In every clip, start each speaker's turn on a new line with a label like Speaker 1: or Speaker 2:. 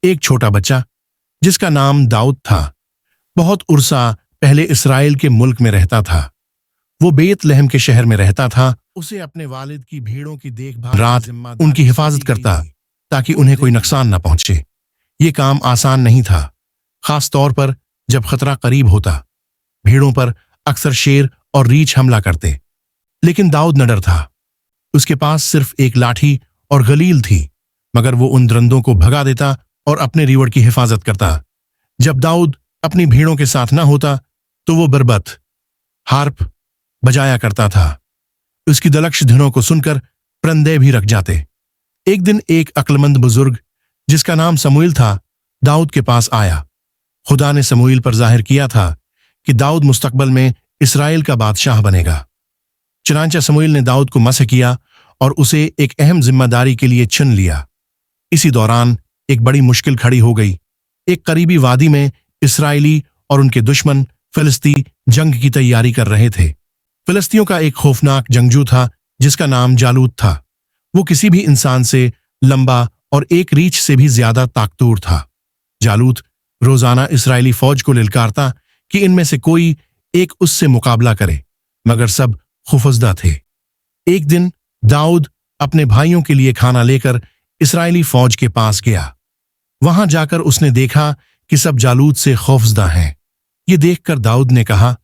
Speaker 1: ایک چھوٹا بچہ جس کا نام داؤد تھا بہت عرصہ پہلے اسرائیل کے ملک میں رہتا تھا۔ وہ بیت لہم کے شہر میں رہتا تھا۔ اسے اپنے والد کی بھیڑوں کی دیکھ بھال رات ان کی حفاظت کرتا تاکہ انہیں کوئی نقصان نہ پہنچے۔ یہ کام آسان نہیں تھا، خاص طور پر جب خطرہ قریب ہوتا۔ بھیڑوں پر اکثر شیر اور ریچھ حملہ کرتے، لیکن داؤد نہ ڈرتا۔ اس کے پاس صرف ایک لاٹھی اور غلیل تھی، مگر وہ ان درندوں کو بھگا دیتا اور اپنے ریوڑ کی حفاظت کرتا۔ جب داؤد اپنی بھیڑوں کے ساتھ نہ ہوتا تو وہ بربت ہارپ بجایا کرتا تھا۔ اس کی دلکش دھنوں کو سن کر پرندے بھی رک جاتے۔ ایک دن ایک عقلمند بزرگ جس کا نام سموئیل تھا داؤد کے پاس آیا۔ خدا نے سموئیل پر ظاہر کیا تھا کہ داؤد مستقبل میں اسرائیل کا بادشاہ بنے گا۔ چنانچہ سموئیل نے داؤد کو مسح کیا اور اسے ایک اہم ذمہ داری کے لیے چن لیا۔ اسی دوران ایک بڑی مشکل کھڑی ہو گئی۔ ایک قریبی وادی میں اسرائیلی اور ان کے دشمن فلسطی جنگ کی تیاری کر رہے تھے۔ فلسطینیوں کا ایک خوفناک جنگجو تھا جس کا نام جالوت تھا۔ وہ کسی بھی انسان سے لمبا اور ایک ریچھ سے بھی زیادہ طاقتور تھا۔ جالوت روزانہ اسرائیلی فوج کو للکارتا کہ ان میں سے کوئی ایک اس سے مقابلہ کرے، مگر سب خوفزدہ تھے۔ ایک دن داؤد اپنے بھائیوں کے لیے کھانا لے کر اسرائیلی فوج کے پاس گیا۔ وہاں جا کر اس نے دیکھا کہ سب جالوت سے خوفزدہ ہیں۔ یہ دیکھ کر داؤد نے کہا،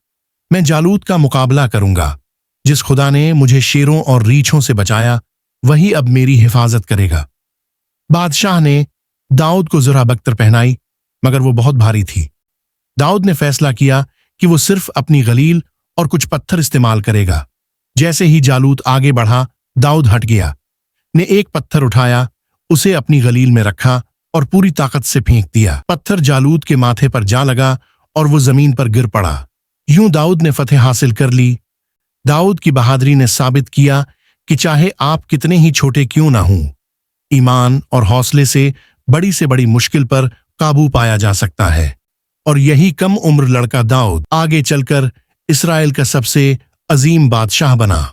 Speaker 1: میں جالوت کا مقابلہ کروں گا۔ جس خدا نے مجھے شیروں اور ریچھوں سے بچایا وہی اب میری حفاظت کرے گا۔ بادشاہ نے داؤد کو زرہ بختر پہنائی، مگر وہ بہت بھاری تھی۔ داؤد نے فیصلہ کیا کہ وہ صرف اپنی غلیل اور کچھ پتھر استعمال کرے گا۔ جیسے ہی جالوت آگے بڑھا داؤد ہٹ گیا، نے ایک پتھر اٹھایا، اسے اپنی غلیل میں رکھا اور پوری طاقت سے پھینک دیا۔ پتھر جالوت کے ماتھے پر جا لگا اور وہ زمین پر گر پڑا۔ یوں داؤد نے فتح حاصل کر لی۔ داؤد کی بہادری نے ثابت کیا کہ چاہے آپ کتنے ہی چھوٹے کیوں نہ ہوں، ایمان اور حوصلے سے بڑی مشکل پر قابو پایا جا سکتا ہے۔ اور یہی کم عمر لڑکا داؤد آگے چل کر اسرائیل کا سب سے عظیم بادشاہ بنا۔